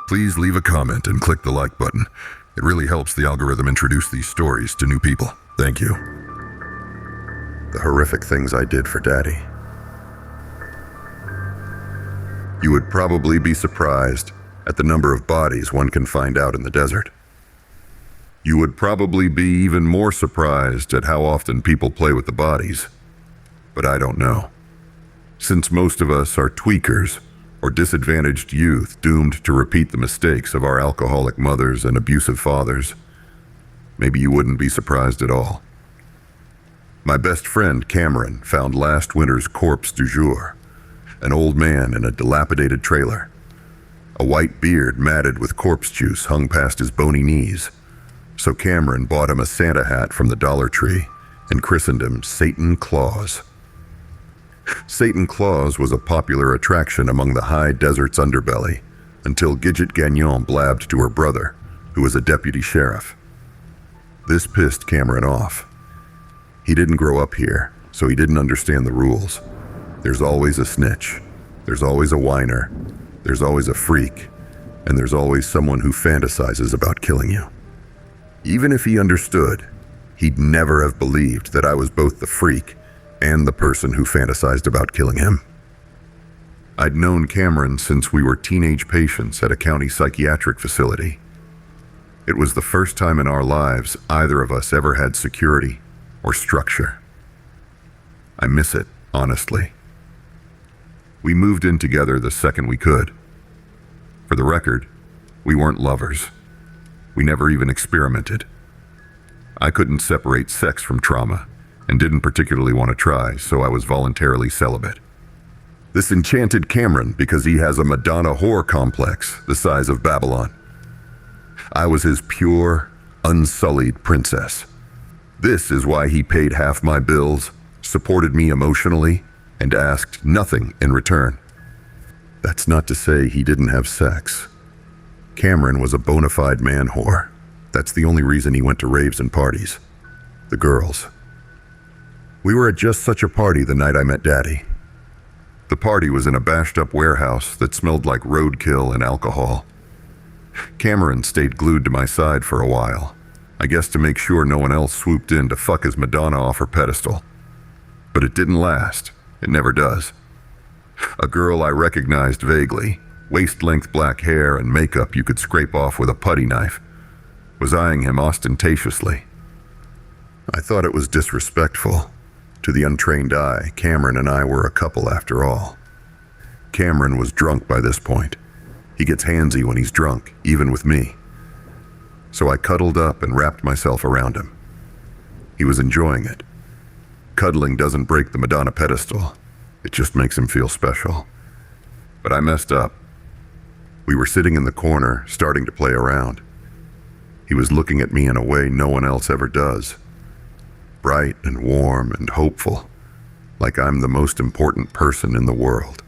Please leave a comment and click the like button. It really helps the algorithm introduce these stories to new people. Thank you. The horrific things I did for Daddy. You would probably be surprised at the number of bodies one can find out in the desert. You would probably be even more surprised at how often people play with the bodies. But I don't know. Since most of us are tweakers or disadvantaged youth doomed to repeat the mistakes of our alcoholic mothers and abusive fathers, maybe you wouldn't be surprised at all. My best friend Cameron found last winter's corpse du jour, an old man in a dilapidated trailer. A white beard matted with corpse juice hung past his bony knees, so Cameron bought him a Santa hat from the Dollar Tree and christened him Satan Claus. Satan Claus was a popular attraction among the high desert's underbelly until Gidget Gagnon blabbed to her brother, who was a deputy sheriff. This pissed Cameron off. He didn't grow up here, so he didn't understand the rules. There's always a snitch. There's always a whiner. There's always a freak. And there's always someone who fantasizes about killing you. Even if he understood, he'd never have believed that I was both the freak and the person who fantasized about killing him. I'd known Cameron since we were teenage patients at a county psychiatric facility. It was the first time in our lives either of us ever had security or structure. I miss it, honestly. We moved in together the second we could. For the record, we weren't lovers. We never even experimented. I couldn't separate sex from trauma and didn't particularly want to try, so I was voluntarily celibate. This enchanted Cameron because he has a Madonna whore complex the size of Babylon. I was his pure, unsullied princess. This is why he paid half my bills, supported me emotionally, and asked nothing in return. That's not to say he didn't have sex. Cameron was a bona fide man whore. That's the only reason he went to raves and parties. The girls. We were at just such a party the night I met Daddy. The party was in a bashed-up warehouse that smelled like roadkill and alcohol. Cameron stayed glued to my side for a while, I guess to make sure no one else swooped in to fuck his Madonna off her pedestal. But it didn't last. It never does. A girl I recognized vaguely, waist-length black hair and makeup you could scrape off with a putty knife, was eyeing him ostentatiously. I thought it was disrespectful. To the untrained eye, Cameron and I were a couple after all. Cameron was drunk by this point. He gets handsy when he's drunk, even with me. So I cuddled up and wrapped myself around him. He was enjoying it. Cuddling doesn't break the Madonna pedestal. It just makes him feel special. But I messed up. We were sitting in the corner, starting to play around. He was looking at me in a way no one else ever does. Bright and warm and hopeful, like I'm the most important person in the world.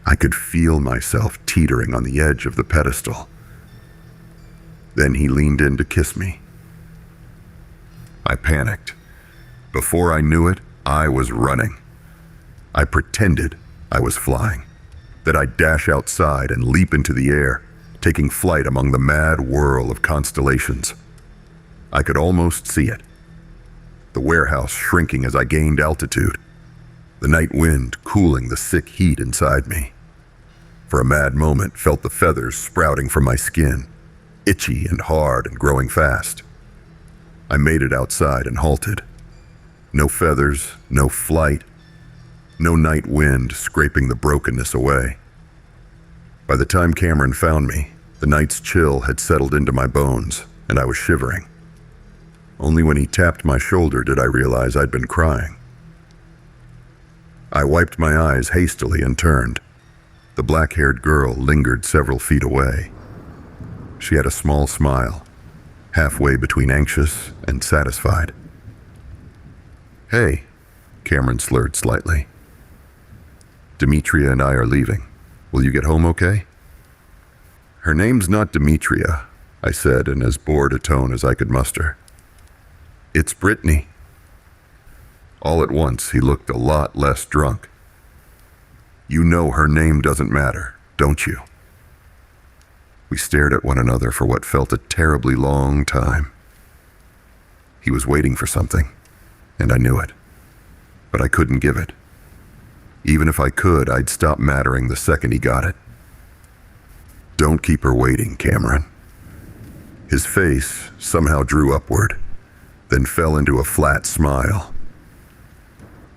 I could feel myself teetering on the edge of the pedestal. Then he leaned in to kiss me. I panicked. Before I knew it, I was running. I pretended I was flying, that I'd dash outside and leap into the air, taking flight among the mad whirl of constellations. I could almost see it. The warehouse shrinking as I gained altitude, the night wind cooling the sick heat inside me. For a mad moment, felt the feathers sprouting from my skin, itchy and hard and growing fast. I made it outside and halted. No feathers, no flight, no night wind scraping the brokenness away. By the time Cameron found me, the night's chill had settled into my bones, and I was shivering. Only when he tapped my shoulder did I realize I'd been crying. I wiped my eyes hastily and turned. The black-haired girl lingered several feet away. She had a small smile, halfway between anxious and satisfied. "Hey," Cameron slurred slightly. "Demetria and I are leaving. Will you get home okay?" "Her name's not Demetria," I said in as bored a tone as I could muster. "It's Brittany." All at once, he looked a lot less drunk. "You know her name doesn't matter, don't you?" We stared at one another for what felt a terribly long time. He was waiting for something, and I knew it. But I couldn't give it. Even if I could, I'd stop mattering the second he got it. Don't keep her waiting, Cameron. His face somehow drew upward, then fell into a flat smile.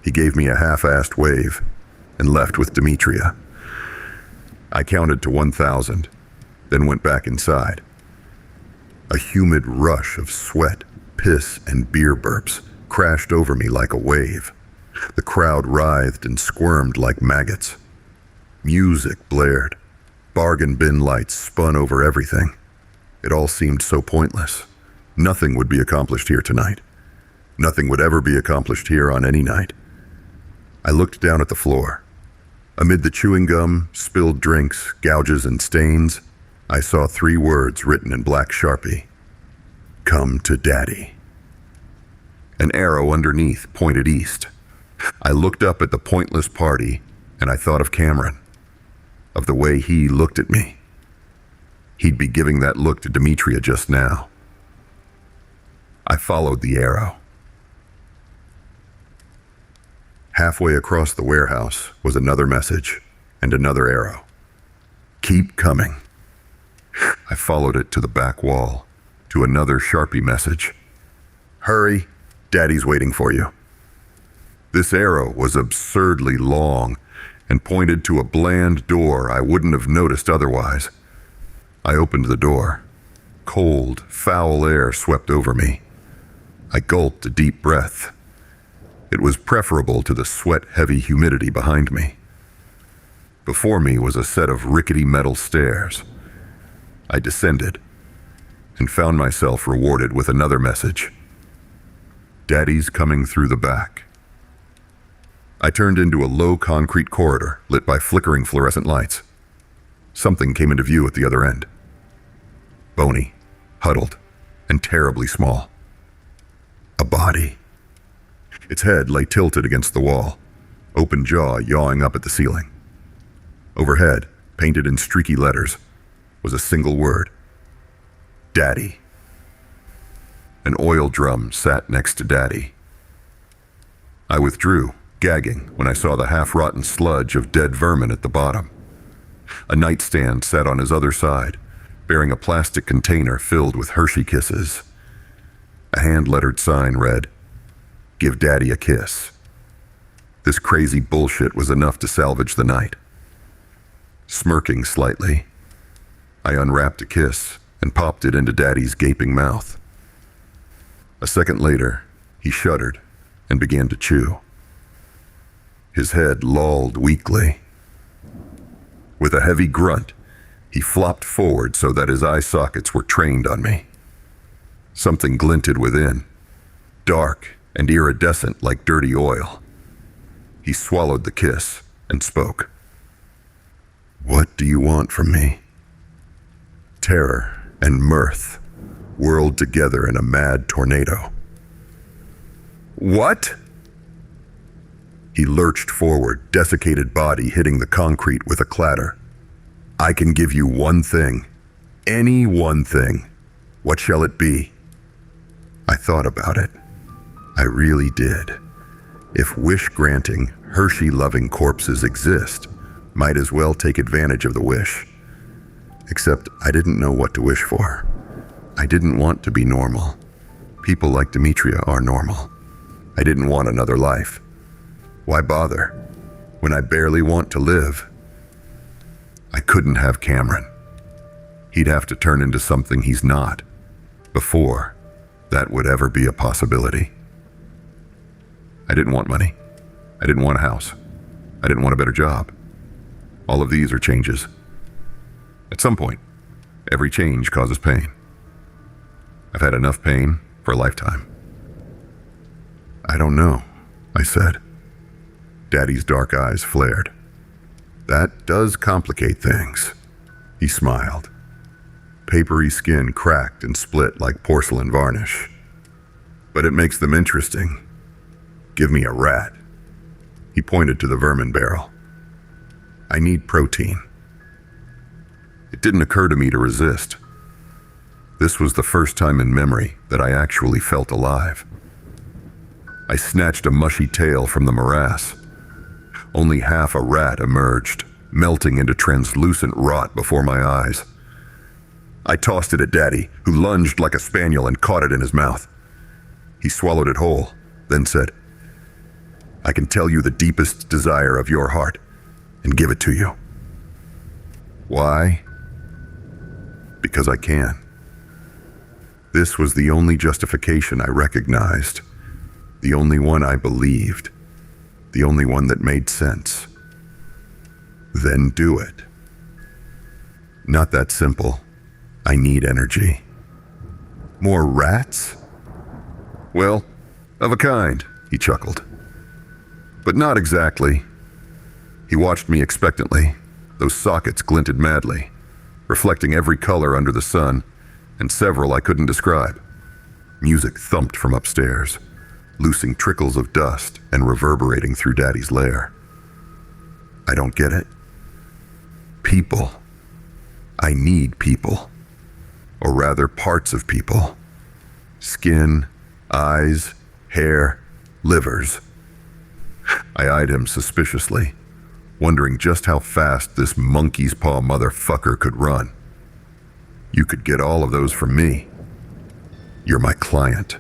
He gave me a half-assed wave and left with Demetria. I counted to 1,000, then went back inside. A humid rush of sweat, piss, and beer burps crashed over me like a wave. The crowd writhed and squirmed like maggots. Music blared. Bargain bin lights spun over everything. It all seemed so pointless. Nothing would be accomplished here tonight. Nothing would ever be accomplished here on any night. I looked down at the floor. Amid the chewing gum, spilled drinks, gouges, and stains, I saw 3 words written in black Sharpie. Come to Daddy. An arrow underneath pointed east. I looked up at the pointless party, and I thought of Cameron, of the way he looked at me. He'd be giving that look to Demetria just now. I followed the arrow. Halfway across the warehouse was another message and another arrow. Keep coming. I followed it to the back wall, to another Sharpie message. Hurry, Daddy's waiting for you. This arrow was absurdly long and pointed to a bland door I wouldn't have noticed otherwise. I opened the door. Cold, foul air swept over me. I gulped a deep breath. It was preferable to the sweat-heavy humidity behind me. Before me was a set of rickety metal stairs. I descended and found myself rewarded with another message. Daddy's coming through the back. I turned into a low concrete corridor lit by flickering fluorescent lights. Something came into view at the other end. Bony, huddled, and terribly small. A body. Its head lay tilted against the wall, open jaw yawing up at the ceiling. Overhead, painted in streaky letters, was a single word. Daddy. An oil drum sat next to Daddy. I withdrew, gagging, when I saw the half-rotten sludge of dead vermin at the bottom. A nightstand sat on his other side, bearing a plastic container filled with Hershey Kisses. A hand-lettered sign read, Give Daddy a kiss. This crazy bullshit was enough to salvage the night. Smirking slightly, I unwrapped a kiss and popped it into Daddy's gaping mouth. A second later, he shuddered and began to chew. His head lolled weakly. With a heavy grunt, he flopped forward so that his eye sockets were trained on me. Something glinted within, dark and iridescent like dirty oil. He swallowed the kiss and spoke. What do you want from me? Terror and mirth whirled together in a mad tornado. What? He lurched forward, desiccated body hitting the concrete with a clatter. I can give you one thing. Any one thing. What shall it be? I thought about it. I really did. If wish-granting, Hershey-loving corpses exist, might as well take advantage of the wish. Except I didn't know what to wish for. I didn't want to be normal. People like Demetria are normal. I didn't want another life. Why bother, when I barely want to live? I couldn't have Cameron. He'd have to turn into something he's not, before that would ever be a possibility. I didn't want money. I didn't want a house. I didn't want a better job. All of these are changes. At some point, every change causes pain. I've had enough pain for a lifetime. I don't know, I said. Daddy's dark eyes flared. That does complicate things. He smiled. Papery skin cracked and split like porcelain varnish. But it makes them interesting. Give me a rat. He pointed to the vermin barrel. I need protein. It didn't occur to me to resist. This was the first time in memory that I actually felt alive. I snatched a mushy tail from the morass. Only half a rat emerged, melting into translucent rot before my eyes. I tossed it at Daddy, who lunged like a spaniel and caught it in his mouth. He swallowed it whole, then said, "I can tell you the deepest desire of your heart and give it to you." Why? Because I can. This was the only justification I recognized, the only one I believed, the only one that made sense. Then do it. Not that simple. I need energy. More rats? Well, of a kind, he chuckled. But not exactly. He watched me expectantly. Those sockets glinted madly, reflecting every color under the sun, and several I couldn't describe. Music thumped from upstairs, loosing trickles of dust and reverberating through Daddy's lair. I don't get it. People. I need people. Or rather, parts of people. Skin, eyes, hair, livers. I eyed him suspiciously, wondering just how fast this monkey's paw motherfucker could run. You could get all of those from me. You're my client.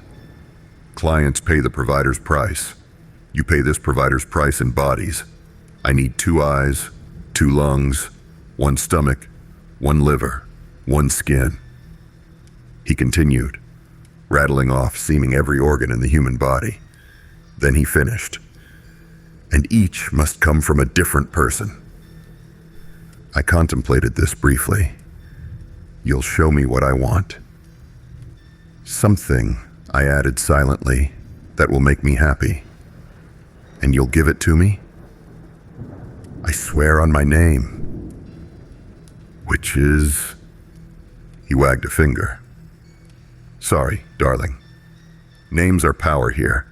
Clients pay the provider's price. You pay this provider's price in bodies. I need 2 eyes, 2 lungs, 1 stomach, 1 liver, 1 skin. He continued, rattling off seeming every organ in the human body. Then he finished. And each must come from a different person. I contemplated this briefly. You'll show me what I want. Something, I added silently, that will make me happy. And you'll give it to me? I swear on my name. Which is... He wagged a finger. Sorry, darling. Names are power here,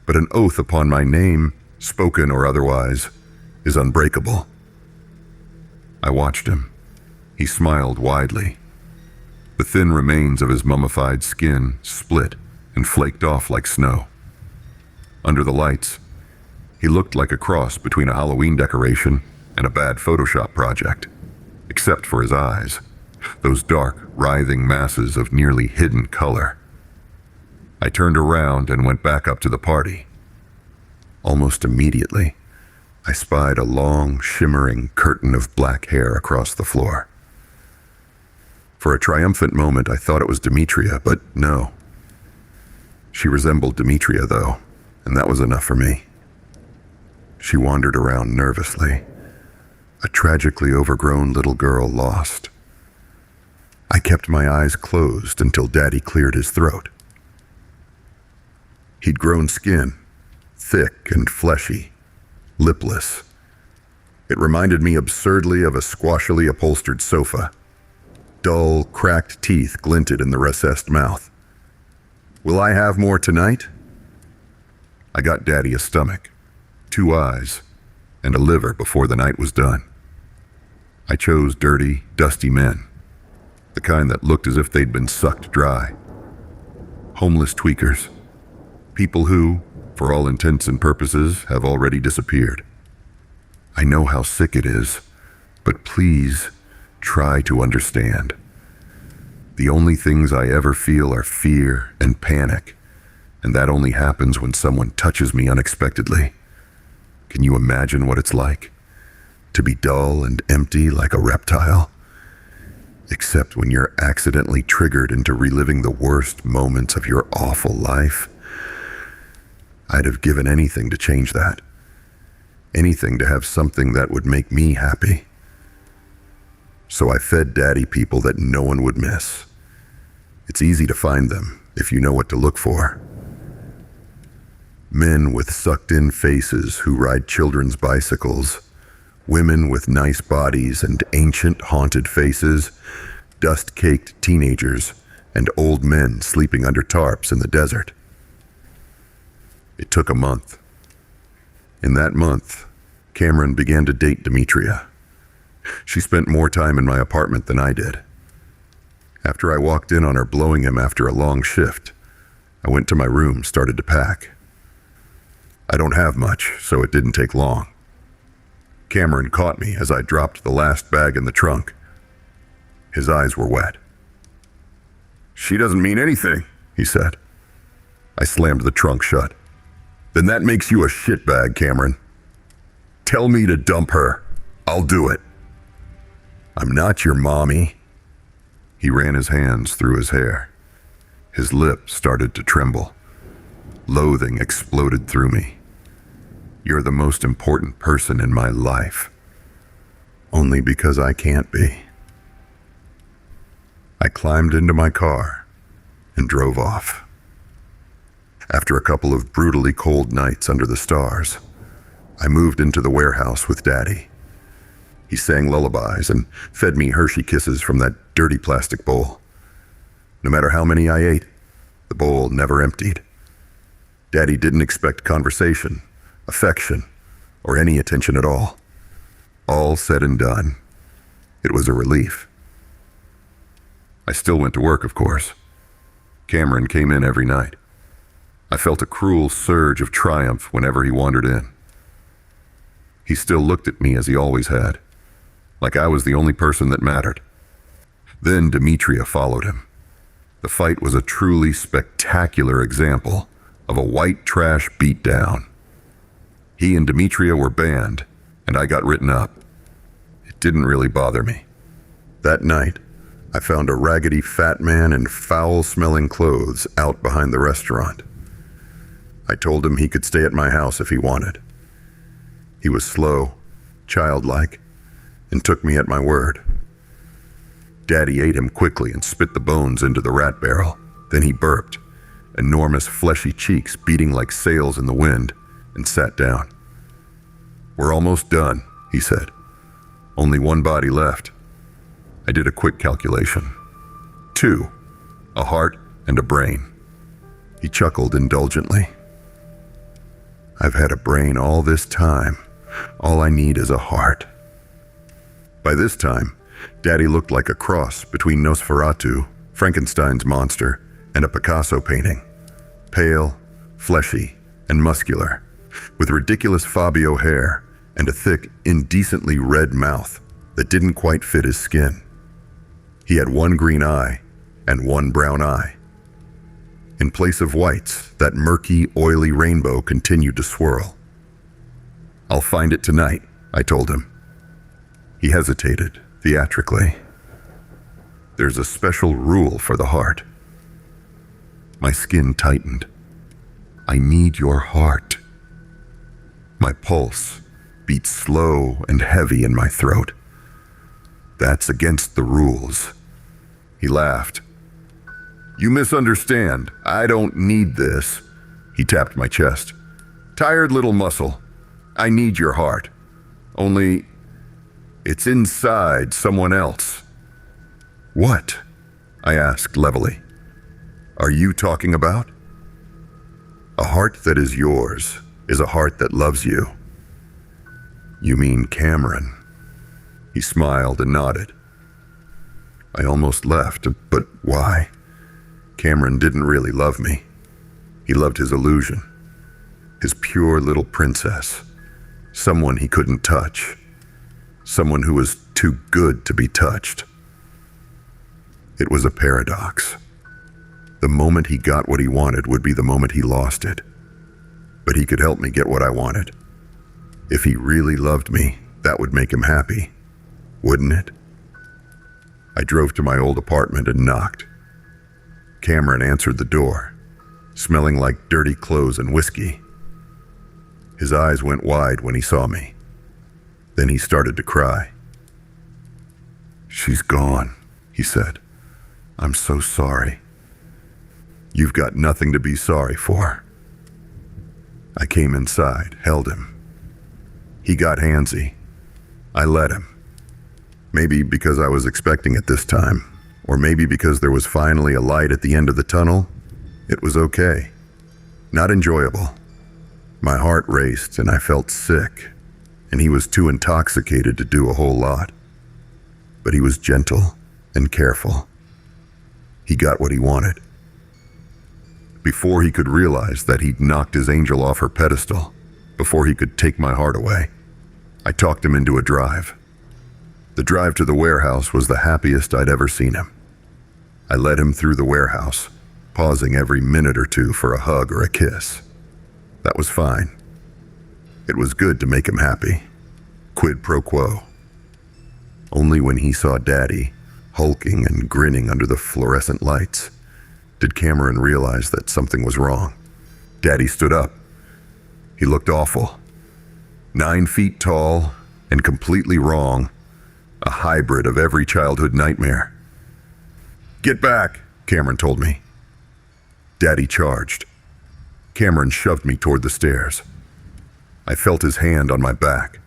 but an oath upon my name, spoken or otherwise, is unbreakable. I watched him. He smiled widely. The thin remains of his mummified skin split and flaked off like snow. Under the lights, he looked like a cross between a Halloween decoration and a bad Photoshop project, except for his eyes, those dark, writhing masses of nearly hidden color. I turned around and went back up to the party. Almost immediately, I spied a long, shimmering curtain of black hair across the floor. For a triumphant moment, I thought it was Demetria, but no. She resembled Demetria, though, and that was enough for me. She wandered around nervously, a tragically overgrown little girl lost. I kept my eyes closed until Daddy cleared his throat. He'd grown skin, thick and fleshy, lipless. It reminded me absurdly of a squashily upholstered sofa. Dull, cracked teeth glinted in the recessed mouth. Will I have more tonight? I got Daddy a stomach, 2 eyes, and a liver before the night was done. I chose dirty, dusty men, the kind that looked as if they'd been sucked dry. Homeless tweakers, people who, for all intents and purposes, have already disappeared. I know how sick it is, but please try to understand. The only things I ever feel are fear and panic, and that only happens when someone touches me unexpectedly. Can you imagine what it's like? To be dull and empty like a reptile? Except when you're accidentally triggered into reliving the worst moments of your awful life. I'd have given anything to change that. Anything to have something that would make me happy. So I fed Daddy people that no one would miss. It's easy to find them if you know what to look for. Men with sucked-in faces who ride children's bicycles, women with nice bodies and ancient haunted faces, dust-caked teenagers, and old men sleeping under tarps in the desert. It took a month. In that month, Cameron began to date Demetria. She spent more time in my apartment than I did. After I walked in on her blowing him after a long shift, I went to my room, started to pack. I don't have much, so it didn't take long. Cameron caught me as I dropped the last bag in the trunk. His eyes were wet. "She doesn't mean anything," he said. I slammed the trunk shut. "Then that makes you a shitbag, Cameron. Tell me to dump her. I'll do it." "I'm not your mommy." He ran his hands through his hair. His lip started to tremble. Loathing exploded through me. "You're the most important person in my life. Only because I can't be." I climbed into my car and drove off. After a couple of brutally cold nights under the stars, I moved into the warehouse with Daddy. He sang lullabies and fed me Hershey Kisses from that dirty plastic bowl. No matter how many I ate, the bowl never emptied. Daddy didn't expect conversation, affection, or any attention at all. All said and done, it was a relief. I still went to work, of course. Cameron came in every night. I felt a cruel surge of triumph whenever he wandered in. He still looked at me as he always had, like I was the only person that mattered. Then Demetria followed him. The fight was a truly spectacular example of a white trash beatdown. He and Demetria were banned, and I got written up. It didn't really bother me. That night, I found a raggedy fat man in foul-smelling clothes out behind the restaurant. I told him he could stay at my house if he wanted. He was slow, childlike, and took me at my word. Daddy ate him quickly and spit the bones into the rat barrel. Then he burped, enormous fleshy cheeks beating like sails in the wind, and sat down. "We're almost done," he said. "Only one body left." I did a quick calculation. 2, a heart and a brain. He chuckled indulgently. "I've had a brain all this time. All I need is a heart." By this time, Daddy looked like a cross between Nosferatu, Frankenstein's monster, and a Picasso painting. Pale, fleshy, and muscular, with ridiculous Fabio hair and a thick, indecently red mouth that didn't quite fit his skin. He had one green eye and one brown eye. In place of whites, that murky, oily rainbow continued to swirl. "I'll find it tonight," I told him. He hesitated, theatrically. "There's a special rule for the heart." My skin tightened. "I need your heart." My pulse beat slow and heavy in my throat. "That's against the rules." He laughed. "You misunderstand. I don't need this." He tapped my chest. "Tired little muscle. I need your heart. Only, it's inside someone else." "What?" I asked levelly. "Are you talking about?" "A heart that is yours is a heart that loves you." "You mean Cameron?" He smiled and nodded. I almost left, but why? Cameron didn't really love me. He loved his illusion, his pure little princess, someone he couldn't touch, someone who was too good to be touched. It was a paradox. The moment he got what he wanted would be the moment he lost it. But he could help me get what I wanted. If he really loved me, that would make him happy, wouldn't it? I drove to my old apartment and knocked. Cameron answered the door, smelling like dirty clothes and whiskey. His eyes went wide when he saw me. Then he started to cry. "She's gone," he said. "I'm so sorry." "You've got nothing to be sorry for." I came inside, held him. He got handsy. I let him. Maybe because I was expecting it this time, or maybe because there was finally a light at the end of the tunnel, it was okay. Not enjoyable. My heart raced and I felt sick, and he was too intoxicated to do a whole lot. but he was gentle and careful. He got what he wanted. Before he could realize that he'd knocked his angel off her pedestal, before he could take my heart away, I talked him into a drive. The drive to the warehouse was the happiest I'd ever seen him. I led him through the warehouse, pausing every minute or two for a hug or a kiss. That was fine. It was good to make him happy. Quid pro quo. Only when he saw Daddy, hulking and grinning under the fluorescent lights, did Cameron realize that something was wrong. Daddy stood up. He looked awful. 9 feet tall and completely wrong, a hybrid of every childhood nightmare. "Get back," Cameron told me. Daddy charged. Cameron shoved me toward the stairs. I felt his hand on my back,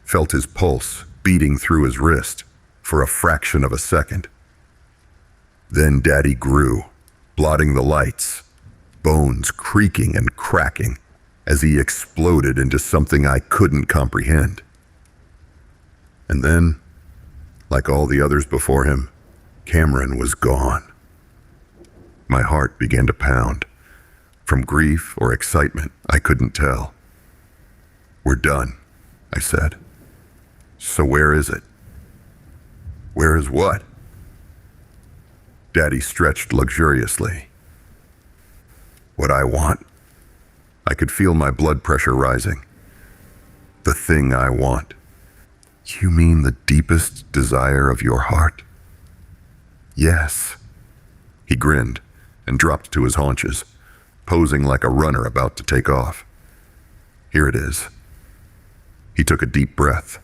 felt his pulse beating through his wrist for a fraction of a second. Then Daddy grew, blotting the lights, bones creaking and cracking as he exploded into something I couldn't comprehend. And then, like all the others before him, Cameron was gone. My heart began to pound. From grief or excitement, I couldn't tell. "We're done," I said. "So where is it?" "Where is what?" Daddy stretched luxuriously. "What I want?" I could feel my blood pressure rising. "The thing I want." "You mean the deepest desire of your heart?" "Yes." He grinned and dropped to his haunches, posing like a runner about to take off. "Here it is." He took a deep breath.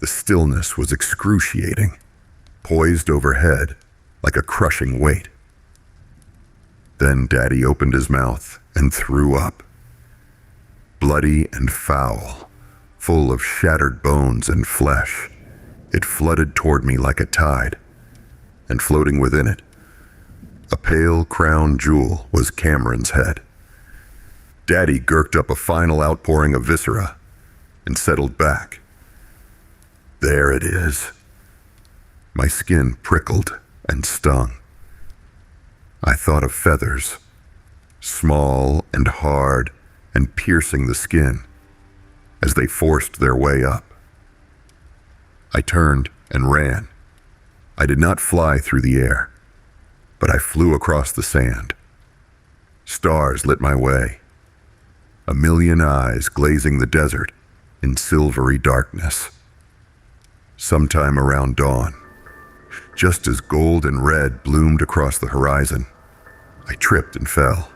The stillness was excruciating, poised overhead like a crushing weight. Then Daddy opened his mouth and threw up. Bloody and foul, full of shattered bones and flesh, it flooded toward me like a tide, and floating within it, a pale crown jewel was Cameron's head. Daddy gurked up a final outpouring of viscera and settled back. There it is. My skin prickled and stung. I thought of feathers, small and hard and piercing the skin as they forced their way up. I turned and ran. I did not fly through the air, but I flew across the sand. Stars lit my way, a million eyes glazing the desert in silvery darkness. Sometime around dawn, just as gold and red bloomed across the horizon, I tripped and fell.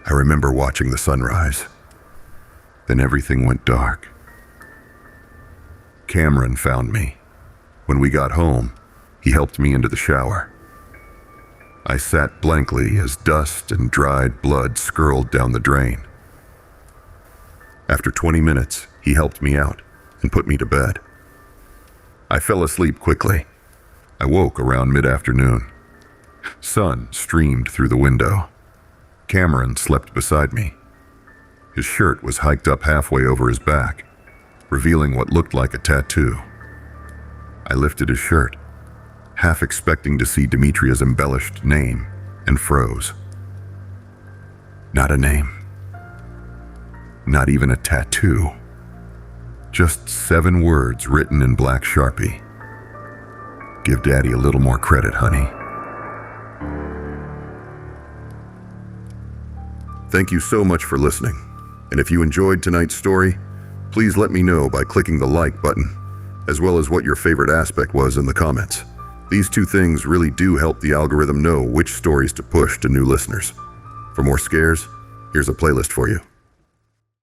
I remember watching the sunrise. Then everything went dark. Cameron found me. When we got home, he helped me into the shower. I sat blankly as dust and dried blood skirled down the drain. After 20 minutes, he helped me out and put me to bed. I fell asleep quickly. I woke around mid-afternoon. Sun streamed through the window. Cameron slept beside me. His shirt was hiked up halfway over his back, revealing what looked like a tattoo. I lifted his shirt, half expecting to see Demetria's embellished name, and froze. Not a name. Not even a tattoo. Just 7 words written in black Sharpie. Give Daddy a little more credit, honey. Thank you so much for listening. And if you enjoyed tonight's story, please let me know by clicking the like button, as well as what your favorite aspect was in the comments. These 2 things really do help the algorithm know which stories to push to new listeners. For more scares, here's a playlist for you.